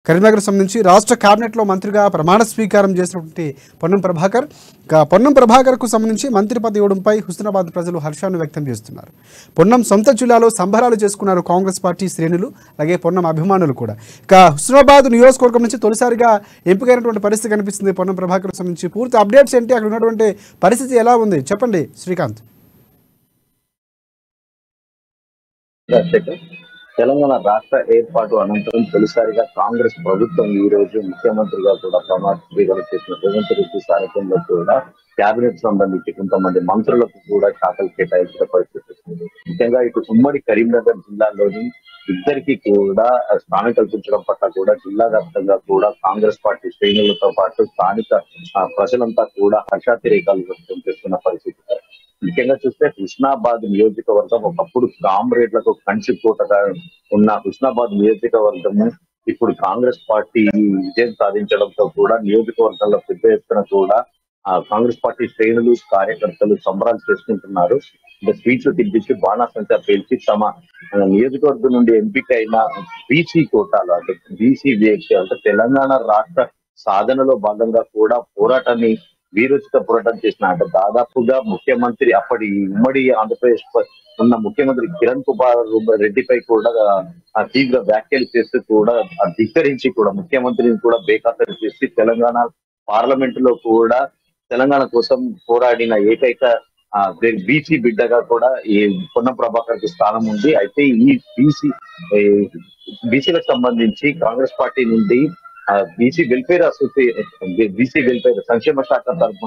కరీంనగర్ సంబంధించి రాష్ట్ర కేబినెట్లో మంత్రిగా ప్రమాణ స్వీకారం చేసినటువంటి పొన్నం ప్రభాకర్కు సంబంధించి మంత్రి పదవి ఇవ్వడంపై హుస్నాబాద్ ప్రజలు హర్షాన్ని వ్యక్తం చేస్తున్నారు. పొన్నం సొంత జిల్లాలో సంబరాలు చేసుకున్నారు కాంగ్రెస్ పార్టీ శ్రేణులు, అలాగే పొన్నం అభిమానులు కూడా. ఇక హుస్నాబాద్ నియోజకవర్గం నుంచి తొలిసారిగా ఎంపికైనటువంటి పరిస్థితి కనిపిస్తుంది. పొన్నం ప్రభాకర్ సంబంధించి పూర్తి అప్డేట్స్ ఏంటి, అక్కడ ఉన్నటువంటి పరిస్థితి ఎలా ఉంది చెప్పండి శ్రీకాంత్. తెలంగాణ రాష్ట్ర ఏర్పాటు అనంతరం తొలిసారిగా కాంగ్రెస్ ప్రభుత్వం ఈ రోజు ముఖ్యమంత్రిగా కూడా ప్రమాణ స్వీకారం చేసిన రేవంత్ రెడ్డి సారథ్యంలో కూడా కేబినెట్ సంబంధించి కొంతమంది మంత్రులకు కూడా శాఖలు కేటాయించిన పరిస్థితి. ముఖ్యంగా ఇటు ఉమ్మడి కరీంనగర్ జిల్లాలోని ఇద్దరికి కూడా స్థానం కల్పించడం పట్ల కూడా జిల్లా వ్యాప్తంగా కూడా కాంగ్రెస్ పార్టీ శ్రేణులతో పాటు స్థానిక ప్రజలంతా కూడా హర్షాతిరేకాలు వ్యక్తం చేస్తున్న పరిస్థితి. ముఖ్యంగా చూస్తే హుస్నాబాద్ నియోజకవర్గం ఒకప్పుడు కామ్రేడ్లకు కంచికోటగా ఉన్న హుస్నాబాద్ నియోజకవర్గము ఇప్పుడు కాంగ్రెస్ పార్టీ విజయం సాధించడంతో కూడా నియోజకవర్గంలో పెద్ద ఎత్తున కూడా కాంగ్రెస్ పార్టీ శ్రేణులు కార్యకర్తలు సంబరాలు చేసుకుంటున్నారు. స్పీచ్లు తినిపించి బాణాసంచా పేల్చి తమ నియోజకవర్గం నుండి ఎంపికైన బీసీ కోటాలు అంటే బీసీ వ్యక్తి అంటే తెలంగాణ రాష్ట్ర సాధనలో భాగంగా కూడా పోరాటాన్ని వీరోచిత పోరాటం చేసిన అంటే దాదాపుగా ముఖ్యమంత్రి అప్పటి ఉమ్మడి ఆంధ్రప్రదేశ్ ఉన్న ముఖ్యమంత్రి కిరణ్ కుమార్ రెడ్డిపై కూడా తీవ్ర వ్యాఖ్యలు చేస్తూ కూడా ధిక్కరించి కూడా ముఖ్యమంత్రిని కూడా బేఖాతరు చేసి తెలంగాణ పార్లమెంట్ లో కూడా తెలంగాణ కోసం పోరాడిన ఏకైక బీసీ బిడ్డగా కూడా ఈ పొన్నం ప్రభాకర్ కి స్థానం ఉంది. అయితే ఈ బీసీలకు సంబంధించి కాంగ్రెస్ పార్టీ నుండి బీసీ వెల్ఫేర్ సంక్షేమ శాఖ తరఫు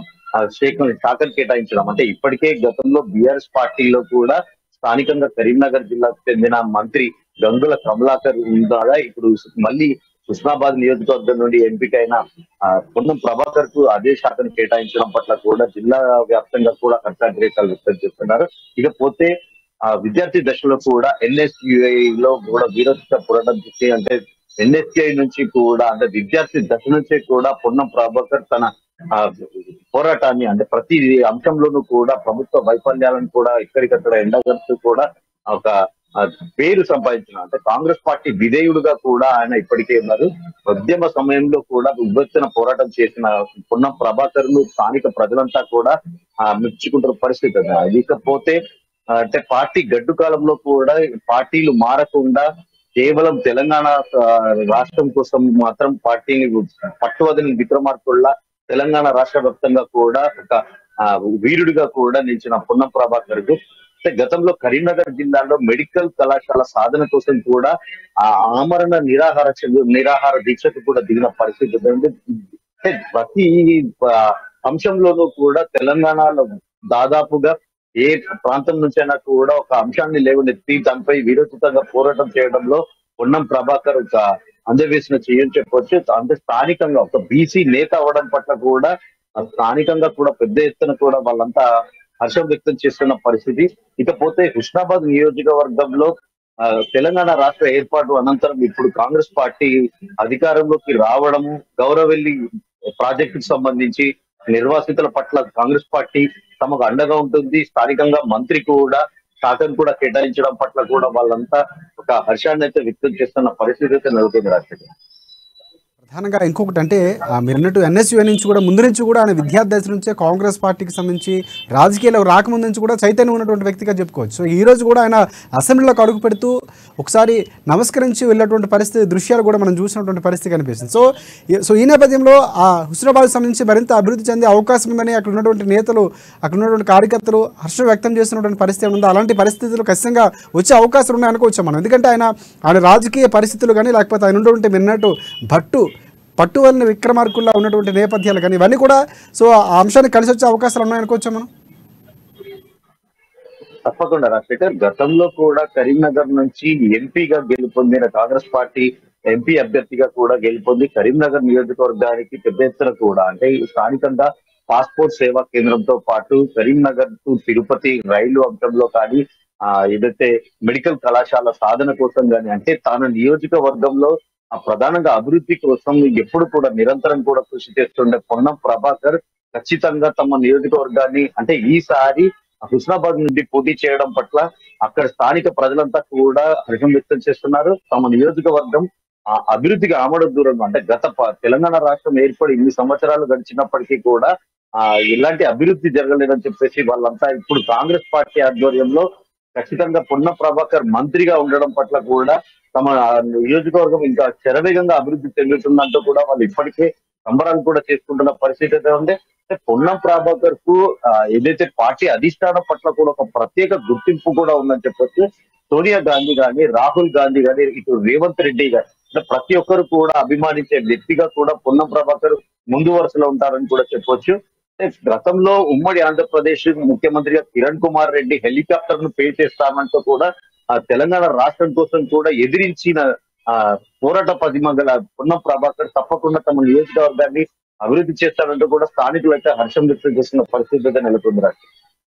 శాఖను కేటాయించడం అంటే ఇప్పటికే గతంలో బీఆర్ఎస్ పార్టీలో కూడా స్థానికంగా కరీంనగర్ జిల్లాకు చెందిన మంత్రి గంగుల కమలాకర్ ద్వారా ఇప్పుడు మళ్ళీ హుస్నాబాద్ నియోజకవర్గం నుండి ఎంపికైన పొన్నం ప్రభాకర్ కు అదే శాఖను కేటాయించడం పట్ల కూడా జిల్లా వ్యాప్తంగా కూడా హర్షాతిరేకాలు వ్యక్తం చేస్తున్నారు. ఇకపోతే విద్యార్థి దశలో కూడా ఎన్ఎస్యుఐ లో కూడా వీరోచిత పోరాటం చేసి అంటే ఎన్ఎస్యుఐ నుంచి కూడా అంటే విద్యార్థి దశ నుంచే కూడా పొన్నం ప్రభాకర్ తన పోరాటాన్ని అంటే ప్రతి అంశంలోనూ కూడా ప్రభుత్వ వైఫల్యాలను కూడా ఎక్కడికక్కడ ఎండగడుతూ కూడా ఒక పేరు సంపాదించిన అంటే కాంగ్రెస్ పార్టీ విధేయుడుగా కూడా ఆయన ఇప్పటికే ఉన్నారు. ఉద్యమ సమయంలో కూడా విభజన పోరాటం చేసిన పొన్నం ప్రభాకర్ ను స్థానిక ప్రజలంతా కూడా మెచ్చుకుంటున్న పరిస్థితి. ఇకపోతే అంటే పార్టీ గడ్డు కాలంలో కూడా పార్టీలు మారకుండా కేవలం తెలంగాణ రాష్ట్రం కోసం మాత్రం పార్టీని పట్టువదని విక్రమార్కుల్లా తెలంగాణ రాష్ట్ర వ్యాప్తంగా కూడా ఒక వీరుడిగా కూడా నిలిచిన పొన్నం ప్రభాకర్ కు గతంలో కరీంనగర్ జిల్లాలో మెడికల్ కళాశాల సాధన కోసం కూడా ఆమరణ నిరాహార దీక్షకు కూడా దిగిన పరిస్థితి. ప్రతి అంశంలోనూ కూడా తెలంగాణలో దాదాపుగా ఏ ప్రాంతం నుంచైనా కూడా ఒక అంశాన్ని లేవనెత్తి దానిపై వీరోచితంగా పోరాటం చేయడంలో పొన్నం ప్రభాకర్ ఒక అందవేసిన చేయని చెప్పవచ్చు. అంటే స్థానికంగా ఒక బీసీ నేత అవ్వడం పట్ల కూడా స్థానికంగా కూడా పెద్ద ఎత్తున కూడా వాళ్ళంతా హర్షం వ్యక్తం చేస్తున్న పరిస్థితి. ఇకపోతే హుస్నాబాద్ నియోజకవర్గంలో తెలంగాణ రాష్ట్ర ఏర్పాటు అనంతరం ఇప్పుడు కాంగ్రెస్ పార్టీ అధికారంలోకి రావడము, గౌరవెల్లి ప్రాజెక్టుకు సంబంధించి నిర్వాసితుల పట్ల కాంగ్రెస్ పార్టీ తమకు అండగా ఉంటుంది. స్థానికంగా మంత్రి కూడా శాఖను కూడా కేటాయించడం పట్ల కూడా వాళ్ళంతా ఒక హర్షాన్ని అయితే వ్యక్తం చేస్తున్న పరిస్థితి అయితే నెలకొంది రాష్ట్రంలో. ప్రధానంగా ఇంకొకటి అంటే మీరు అన్నట్టు ఎన్ఎస్యుఐ నుంచి కూడా ముందు నుంచి కూడా ఆయన విద్యార్థి దశ నుంచే కాంగ్రెస్ పార్టీకి సంబంధించి రాజకీయాల్లో రాకముందు నుంచి కూడా చైతన్యం ఉన్నటువంటి వ్యక్తిగా చెప్పుకోవచ్చు. సో ఈ రోజు కూడా ఆయన అసెంబ్లీలోకి అడుగు పెడుతూ ఒకసారి నమస్కరించి వెళ్ళినటువంటి పరిస్థితి దృశ్యాలు కూడా మనం చూసినటువంటి పరిస్థితి కనిపిస్తుంది. సో ఈ నేపథ్యంలో ఆ హుస్నాబాద్ సంబంధించి మరింత అభివృద్ధి చెందే అవకాశం ఉందని అక్కడ ఉన్నటువంటి నేతలు, అక్కడ ఉన్నటువంటి కార్యకర్తలు హర్షం వ్యక్తం చేస్తున్నటువంటి పరిస్థితి ఉందో అలాంటి పరిస్థితులు ఖచ్చితంగా వచ్చే అవకాశాలు ఉన్నాయి అనుకోవచ్చు మనం. ఎందుకంటే ఆయన రాజకీయ పరిస్థితులు కానీ లేకపోతే ఆయన ఉన్నటువంటి విన్నట్టు పట్టువలని విక్రమార్కుల్లా ఉన్నటువంటి నేపథ్యాలు కానీ ఇవన్నీ కూడా సో ఆ అంశాన్ని కలిసి వచ్చే అవకాశాలు ఉన్నాయనుకోవచ్చా మనం? తప్పకుండా రాజశేఖర్, గతంలో కూడా కరీంనగర్ నుంచి ఎంపీగా గెలుపొందిన కాంగ్రెస్ పార్టీ ఎంపీ అభ్యర్థిగా కూడా గెలుపొంది కరీంనగర్ నియోజకవర్గానికి పెద్ద ఎత్తున కూడా అంటే స్థానికంగా పాస్పోర్ట్ సేవా కేంద్రంతో పాటు కరీంనగర్ టు తిరుపతి రైలు అంశంలో కానీ ఏదైతే మెడికల్ కళాశాల సాధన కోసం కానీ అంటే తన నియోజకవర్గంలో ప్రధానంగా అభివృద్ధి కోసం ఎప్పుడు కూడా నిరంతరం కూడా కృషి చేస్తుండే పొన్నం ప్రభాకర్ ఖచ్చితంగా తమ నియోజకవర్గాన్ని అంటే ఈసారి హుస్నాబాద్ నుండి పోటీ చేయడం పట్ల అక్కడ స్థానిక ప్రజలంతా కూడా హర్షం వ్యక్తం చేస్తున్నారు. తమ నియోజకవర్గం ఆ అభివృద్ధికి ఆమడ దూరంగా అంటే తెలంగాణ రాష్ట్రం ఏర్పడి ఇన్ని సంవత్సరాలు గడిచినప్పటికీ కూడా ఎలాంటి అభివృద్ధి జరగలేదని చెప్పేసి వాళ్ళంతా ఇప్పుడు కాంగ్రెస్ పార్టీ ఆధ్వర్యంలో ఖచ్చితంగా పొన్న ప్రభాకర్ మంత్రిగా ఉండడం పట్ల కూడా తమ నియోజకవర్గం ఇంకా శరవేగంగా అభివృద్ధి చెందుతుందంటూ కూడా వాళ్ళు ఇప్పటికే సంబరాలు కూడా చేసుకుంటున్న పరిస్థితి అయితే ఉంది. అంటే పొన్నం ప్రభాకర్ కు ఏదైతే పార్టీ అధిష్టానం పట్ల కూడా ఒక ప్రత్యేక గుర్తింపు కూడా ఉందని చెప్పొచ్చు. సోనియా గాంధీ గాని, రాహుల్ గాంధీ గాని, ఇటు రేవంత్ రెడ్డి గాని అంటే ప్రతి ఒక్కరు కూడా అభిమానించే వ్యక్తిగా కూడా పొన్నం ప్రభాకర్ ముందు వరుసలో ఉంటారని కూడా చెప్పొచ్చు. అంటే గతంలో ఉమ్మడి ఆంధ్రప్రదేశ్ ముఖ్యమంత్రిగా కిరణ్ కుమార్ రెడ్డి హెలికాప్టర్ ను పే చేస్తామంటూ కూడా ఆ తెలంగాణ రాష్ట్రం కోసం కూడా ఎదిరించిన ఆ పోరాట పదిమ గల పొన్నం ప్రభాకర్ తప్పకుండా తమ నియోజకవర్గాన్ని అభివృద్ధి చేస్తారంటూ కూడా స్థానికులు అయితే హర్షం వ్యక్తం చేస్తున్న పరిస్థితి అయితే నెలకొంది.